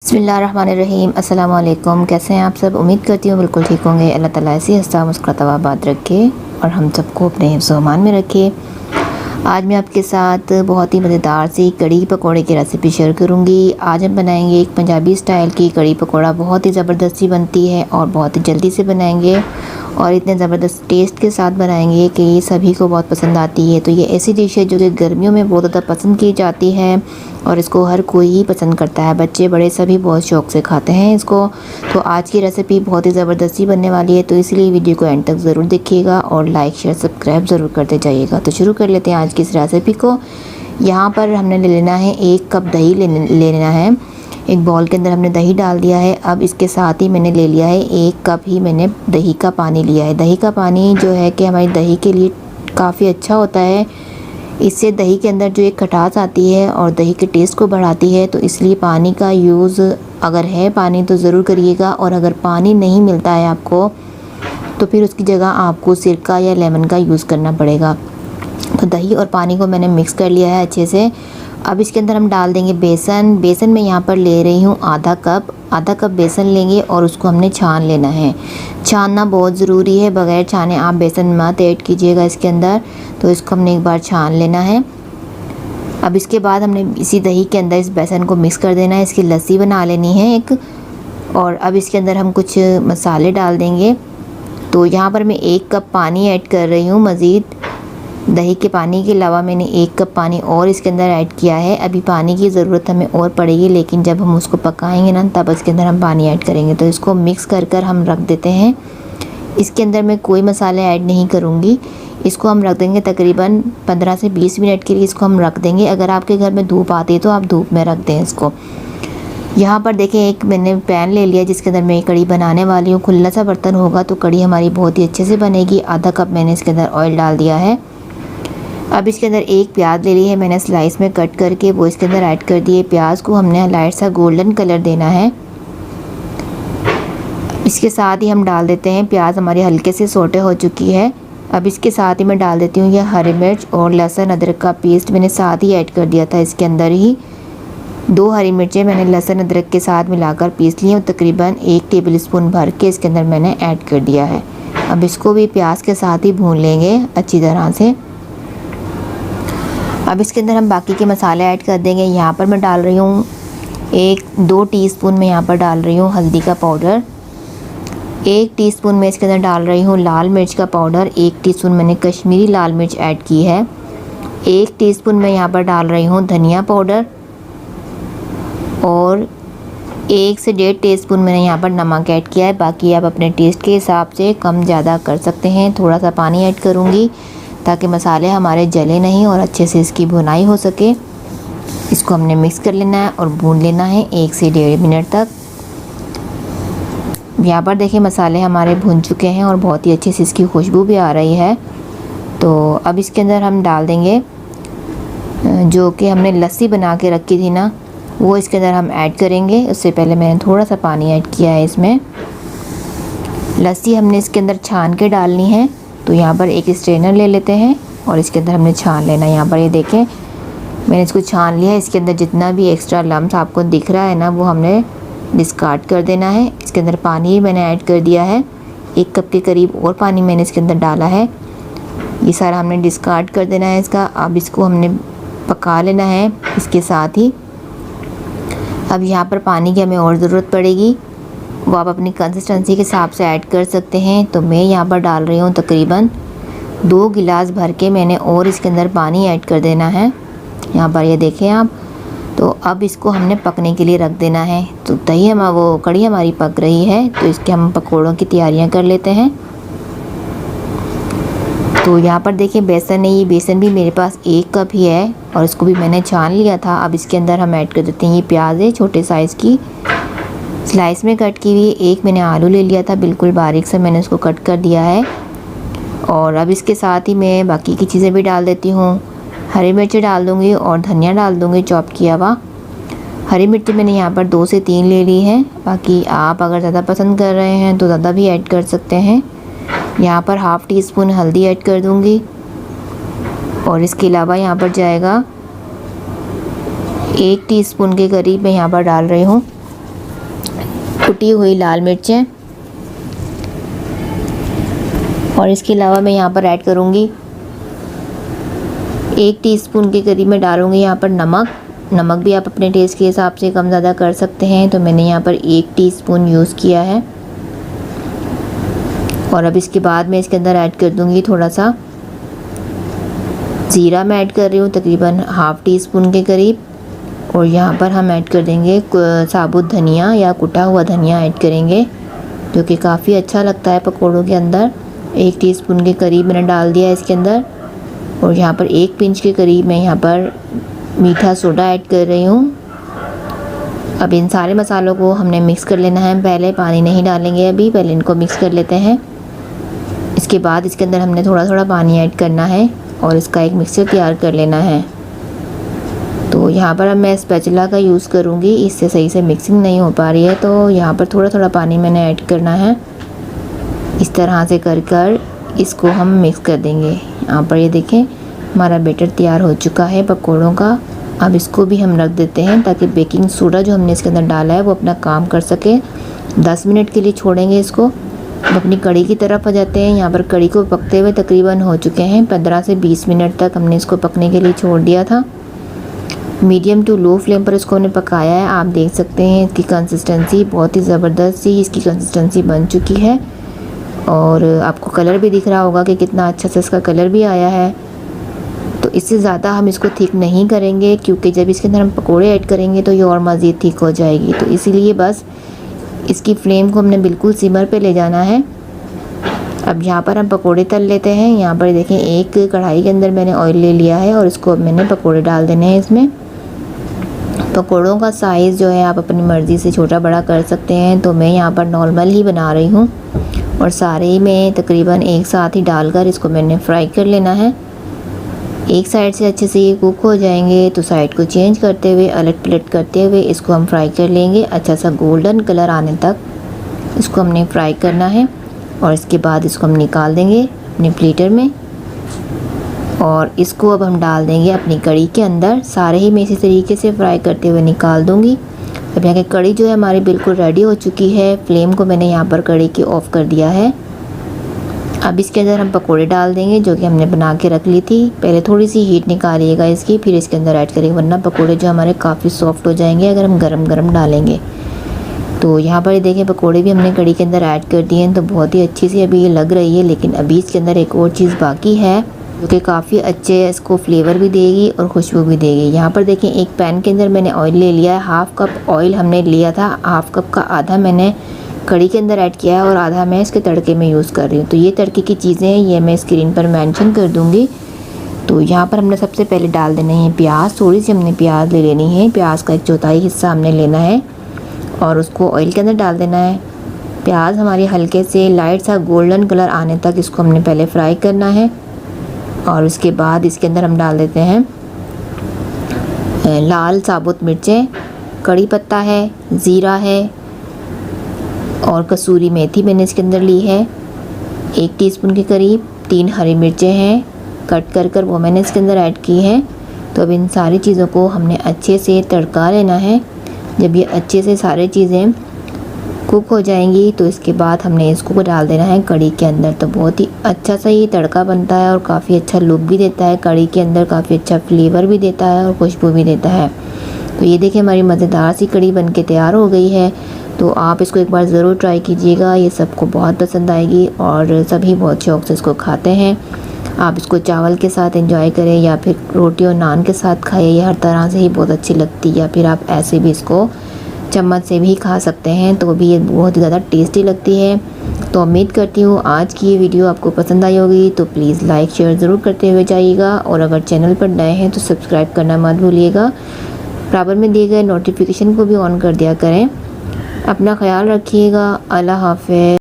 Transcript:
बिस्मिल्लाहिर्रहमानिर्रहीम। अस्सलाम वालेकुम। कैसे हैं आप सब? उम्मीद करती हूँ बिल्कुल ठीक होंगे। अल्लाह ताला ऐसी हंसता मुस्कुराता आबाद रखे और हम सबको अपने हिफ्ज़ व अमान में रखे। आज मैं आपके साथ बहुत ही मज़ेदार सी कड़ी पकौड़े की रेसिपी शेयर करूँगी। आज हम बनाएंगे एक पंजाबी स्टाइल की कड़ी पकौड़ा। बहुत ही ज़बरदस्ती बनती है और बहुत ही जल्दी से बनाएंगे और इतने ज़बरदस्त टेस्ट के साथ बनाएंगे कि ये सभी को बहुत पसंद आती है। तो ये ऐसी डिश है जो कि गर्मियों में बहुत ज़्यादा पसंद की जाती है और इसको हर कोई ही पसंद करता है। बच्चे बड़े सभी बहुत शौक़ से खाते हैं इसको। तो आज की रेसिपी बहुत ही ज़बरदस्ती बनने वाली है, तो इसलिए वीडियो को एंड तक ज़रूर देखिएगा और लाइक शेयर सब्सक्राइब ज़रूर करते जाइएगा। तो शुरू कर लेते हैं आज की इस रेसिपी को। यहाँ पर हमने ले लेना है 1 कप दही ले लेना है। एक बाउल के अंदर हमने दही डाल दिया है। अब इसके साथ ही मैंने ले लिया है 1 कप ही मैंने दही का पानी लिया है। दही का पानी जो है कि हमारी दही के लिए काफ़ी अच्छा होता है। इससे दही के अंदर जो एक खटास आती है और दही के टेस्ट को बढ़ाती है, तो इसलिए पानी का यूज़ अगर है पानी तो ज़रूर करिएगा। और अगर पानी नहीं मिलता है आपको तो फिर उसकी जगह आपको सिरका या लेमन का यूज़ करना पड़ेगा। तो दही और पानी को मैंने मिक्स कर लिया है अच्छे से। अब इसके अंदर हम डाल देंगे बेसन। बेसन मैं यहाँ पर ले रही हूँ आधा कप बेसन लेंगे और उसको हमने छान लेना है। छानना बहुत ज़रूरी है, बग़ैर छाने आप बेसन मत ऐड कीजिएगा इसके अंदर। तो इसको हमने एक बार छान लेना है। अब इसके बाद हमने इसी दही के अंदर इस बेसन को मिक्स कर देना है। इसकी लस्सी बना लेनी है एक। और अब इसके अंदर हम कुछ मसाले डाल देंगे। तो यहाँ पर मैं 1 कप पानी ऐड कर रही हूँ मज़ीद। दही के पानी के अलावा मैंने 1 कप पानी और इसके अंदर ऐड किया है। अभी पानी की ज़रूरत हमें और पड़ेगी, लेकिन जब हम उसको पकाएंगे ना तब इसके अंदर हम पानी ऐड करेंगे। तो इसको मिक्स कर हम रख देते हैं। इसके अंदर मैं कोई मसाले ऐड नहीं करूँगी। इसको हम रख देंगे तकरीबन 15 से 20 मिनट के लिए इसको हम रख देंगे। अगर आपके घर में धूप आती है तो आप धूप में रख दें इसको। यहाँ पर देखें एक मैंने पैन ले लिया जिसके अंदर मैं कड़ी बनाने वाली हूँ। खुला सा बर्तन होगा तो कड़ी हमारी बहुत ही अच्छे से बनेगी। आधा कप मैंने इसके अंदर ऑयल डाल दिया है। अब इसके अंदर एक प्याज ले ली है मैंने स्लाइस में कट करके, वो इसके अंदर ऐड कर दिए। प्याज को हमने लाइट सा गोल्डन कलर देना है। इसके साथ ही हम डाल देते हैं, प्याज हमारी हल्के से सोटे हो चुकी है। अब इसके साथ ही मैं डाल देती हूँ ये हरी मिर्च और लहसुन अदरक का पेस्ट मैंने साथ ही ऐड कर दिया था इसके अंदर ही। 2 हरी मिर्चें मैंने लहसुन अदरक के साथ मिलाकर पीस ली हैं। तकरीबन 1 टेबल स्पून भर के इसके अंदर मैंने ऐड कर दिया है। अब इसको भी प्याज के साथ ही भून लेंगे अच्छी तरह से। अब इसके अंदर हम बाकी के मसाले ऐड कर देंगे। यहाँ पर मैं डाल रही हूँ 1-2 टीस्पून मैं यहाँ पर डाल रही हूँ हल्दी का पाउडर। 1 टीस्पून मैं इसके अंदर डाल रही हूँ लाल मिर्च का पाउडर। 1 टीस्पून मैंने कश्मीरी लाल मिर्च ऐड की है। 1 टीस्पून मैं यहाँ पर डाल रही हूँ धनिया पाउडर और 1 से 1.5 टीस्पून मैंने यहाँ पर नमक ऐड किया है। बाकी आप अपने टेस्ट के हिसाब से कम ज़्यादा कर सकते हैं। थोड़ा सा पानी ऐड करूँगी ताकि मसाले हमारे जले नहीं और अच्छे से इसकी भुनाई हो सके। इसको हमने मिक्स कर लेना है और भून लेना है 1 से 1.5 मिनट तक। यहाँ पर देखिए मसाले हमारे भुन चुके हैं और बहुत ही अच्छी से इसकी खुशबू भी आ रही है। तो अब इसके अंदर हम डाल देंगे जो कि हमने लस्सी बना के रखी थी ना, वो इसके अंदर हम ऐड करेंगे। उससे पहले मैंने थोड़ा सा पानी ऐड किया है इसमें। लस्सी हमने इसके अंदर छान के डालनी है। तो यहाँ पर एक स्ट्रेनर ले लेते हैं और इसके अंदर हमने छान लेना है। यहाँ पर ये देखें मैंने इसको छान लिया है। इसके अंदर जितना भी एक्स्ट्रा लम्स आपको दिख रहा है ना, वो हमने डिस्कार्ड कर देना है। इसके अंदर पानी मैंने ऐड कर दिया है 1 कप के करीब और पानी मैंने इसके अंदर डाला है। ये सारा हमने डिस्कार्ड कर देना है इसका। अब इसको हमने पका लेना है इसके साथ ही। अब यहाँ पर पानी की हमें और ज़रूरत पड़ेगी, वो आप अपनी कंसिस्टेंसी के हिसाब से ऐड कर सकते हैं। तो मैं यहाँ पर डाल रही हूँ तकरीबन 2 गिलास भर के मैंने और इसके अंदर पानी ऐड कर देना है। यहाँ पर ये देखें आप। तो अब इसको हमने पकने के लिए रख देना है। तो दही वो कड़ी हमारी पक रही है, तो इसके हम पकौड़ों की तैयारियाँ कर लेते हैं। तो यहाँ पर देखिए बेसन है, ये बेसन भी मेरे पास 1 कप ही है और इसको भी मैंने छान लिया था। अब इसके अंदर हम ऐड कर देते हैं ये प्याज है छोटे साइज़ की स्लाइस में कट की हुई। एक मैंने आलू ले लिया था बिल्कुल बारीक से, मैंने उसको कट कर दिया है। और अब इसके साथ ही मैं बाकी की चीज़ें भी डाल देती हूँ। हरी मिर्ची डाल दूँगी और धनिया डाल दूँगी चॉप किया हुआ। हरी मिर्ची मैंने यहाँ पर 2 से 3 ले ली है। बाकी आप अगर ज़्यादा पसंद कर रहे हैं तो ज़्यादा भी ऐड कर सकते हैं। यहाँ पर ½ टीस्पून हल्दी ऐड कर दूँगी और इसके अलावा यहाँ पर जाएगा 1 टीस्पून के करीब मैं यहाँ पर डाल रही हूँ कुटी हुई लाल मिर्चें, और इसके अलावा मैं यहाँ पर ऐड करूँगी 1 टीस्पून के करीब मैं डालूँगी यहाँ पर नमक भी आप अपने टेस्ट के हिसाब से कम ज़्यादा कर सकते हैं। तो मैंने यहाँ पर 1 टीस्पून यूज़ किया है। और अब इसके बाद मैं इसके अंदर ऐड कर दूँगी थोड़ा सा ज़ीरा मैं ऐड कर रही हूँ, तकरीबन ½ टीस्पून के करीब। और यहाँ पर हम ऐड कर देंगे साबुत धनिया या कुटा हुआ धनिया ऐड करेंगे, जो कि काफ़ी अच्छा लगता है पकौड़ों के अंदर। 1 टीस्पून के करीब मैंने डाल दिया है इसके अंदर। और यहाँ पर 1 पिंच के करीब मैं यहाँ पर मीठा सोडा ऐड कर रही हूँ। अब इन सारे मसालों को हमने मिक्स कर लेना है। पहले पानी नहीं डालेंगे, अभी पहले इनको मिक्स कर लेते हैं। इसके बाद इसके अंदर हमने थोड़ा थोड़ा पानी ऐड करना है और इसका एक मिक्सचर तैयार कर लेना है। तो यहाँ पर अब मैं स्पैचुला का यूज़ करूँगी, इससे सही से मिक्सिंग नहीं हो पा रही है। तो यहाँ पर थोड़ा थोड़ा पानी मैंने ऐड करना है। इस तरह से कर इसको हम मिक्स कर देंगे। यहाँ पर ये देखें हमारा बैटर तैयार हो चुका है पकौड़ों का। अब इसको भी हम रख देते हैं ताकि बेकिंग सोडा जो हमने इसके अंदर डाला है वो अपना काम कर सके। 10 मिनट के लिए छोड़ेंगे इसको। अब अपनी कड़ी की तरफ आ जाते हैं। यहाँ पर कड़ी को पकते हुए तकरीबन हो चुके हैं 15 से 20 मिनट तक हमने इसको पकने के लिए छोड़ दिया था। मीडियम टू लो फ्लेम पर इसको हमने पकाया है। आप देख सकते हैं इसकी कंसिस्टेंसी बहुत ही ज़बरदस्त सी इसकी कंसिस्टेंसी बन चुकी है। और आपको कलर भी दिख रहा होगा कि कितना अच्छा से इसका कलर भी आया है। तो इससे ज़्यादा हम इसको थिक नहीं करेंगे, क्योंकि जब इसके अंदर हम पकोड़े ऐड करेंगे तो ये और मज़ीद थिक हो जाएगी। तो इसीलिए बस इसकी फ्लेम को हमने बिल्कुल सिमर पे ले जाना है। अब यहाँ पर हम पकोड़े तल लेते हैं। यहाँ पर देखें एक कढ़ाई के अंदर मैंने ऑयल ले लिया है और इसको अब मैंने पकोड़े डाल देने हैं इसमें। पकोड़ों का साइज़ जो है आप अपनी मर्ज़ी से छोटा बड़ा कर सकते हैं। तो मैं यहाँ पर नॉर्मल ही बना रही हूँ और सारे ही में तकरीबन एक साथ ही डालकर इसको मैंने फ्राई कर लेना है। एक साइड से अच्छे से ये कुक हो जाएंगे तो साइड को चेंज करते हुए अलट पलट करते हुए इसको हम फ्राई कर लेंगे। अच्छा सा गोल्डन कलर आने तक इसको हमने फ्राई करना है। और इसके बाद इसको हम निकाल देंगे अपने प्लेटर में और इसको अब हम डाल देंगे अपनी कड़ी के अंदर। सारे ही मैं इसी तरीके से फ्राई करते हुए निकाल दूँगी। अब यहाँ की कड़ी जो है हमारी बिल्कुल रेडी हो चुकी है। फ्लेम को मैंने यहाँ पर कड़ी की ऑफ़ कर दिया है। अब इसके अंदर हम पकोड़े डाल देंगे जो कि हमने बना के रख ली थी। पहले थोड़ी सी हीट निकालिएगा इसकी, फिर इसके अंदर ऐड करेंगे, वरना पकोड़े जो हमारे काफ़ी सॉफ्ट हो जाएंगे अगर हम गरम गरम डालेंगे। तो यहाँ पर देखें पकोड़े भी हमने कड़ी के अंदर ऐड कर दिए हैं। तो बहुत ही अच्छी सी अभी ये लग रही है, लेकिन अभी इसके अंदर एक और चीज़ बाकी है जो कि काफ़ी अच्छे इसको फ्लेवर भी देगी और खुशबू भी देगी। यहाँ पर देखें एक पैन के अंदर मैंने ऑयल ले लिया है। ½ कप ऑयल हमने लिया था, ½ कप का आधा मैंने कड़ी के अंदर ऐड किया है और आधा मैं इसके तड़के में यूज़ कर रही हूँ। तो ये तड़के की चीज़ें हैं, ये मैं स्क्रीन पर मेंशन कर दूँगी। तो यहाँ पर हमने सबसे पहले डाल देने हैं प्याज। थोड़ी सी हमने प्याज ले लेनी है, प्याज का 1/4 हिस्सा हमने लेना है और उसको ऑयल के अंदर डाल देना है। प्याज हमारी हल्के से लाइट सा गोल्डन कलर आने तक इसको हमने पहले फ्राई करना है। और उसके बाद इसके अंदर हम डाल देते हैं लाल साबुत मिर्चें, कड़ी पत्ता है, ज़ीरा है और कसूरी मेथी मैंने इसके अंदर ली है 1 टीस्पून के करीब। 3 हरी मिर्चें हैं कट कर वो मैंने इसके अंदर ऐड की है। तो अब इन सारी चीज़ों को हमने अच्छे से तड़का लेना है। जब ये अच्छे से सारी चीज़ें कुक हो जाएंगी तो इसके बाद हमने इसको डाल देना है कड़ी के अंदर। तो बहुत ही अच्छा सा ये तड़का बनता है और काफ़ी अच्छा लुक भी देता है कड़ी के अंदर, काफ़ी अच्छा फ्लेवर भी देता है और खुशबू भी देता है। तो ये देखिए हमारी मज़ेदार सी कड़ी बन के तैयार हो गई है। तो आप इसको एक बार ज़रूर ट्राई कीजिएगा, ये सबको बहुत पसंद आएगी और सभी बहुत शौक़ से इसको खाते हैं। आप इसको चावल के साथ एंजॉय करें या फिर रोटी और नान के साथ खाइए, ये हर तरह से ही बहुत अच्छी लगती है। या फिर आप ऐसे भी इसको चम्मच से भी खा सकते हैं, तो भी ये बहुत ही ज़्यादा टेस्टी लगती है। तो उम्मीद करती हूँ आज की ये वीडियो आपको पसंद आई होगी। तो प्लीज़ लाइक शेयर ज़रूर करते हुए जाइएगा और अगर चैनल पर नए हैं तो सब्सक्राइब करना मत भूलिएगा। बराबर में दिए गए नोटिफिकेशन को भी ऑन कर दिया करें। अपना ख्याल रखिएगा। अल्लाह हाफ़िज़।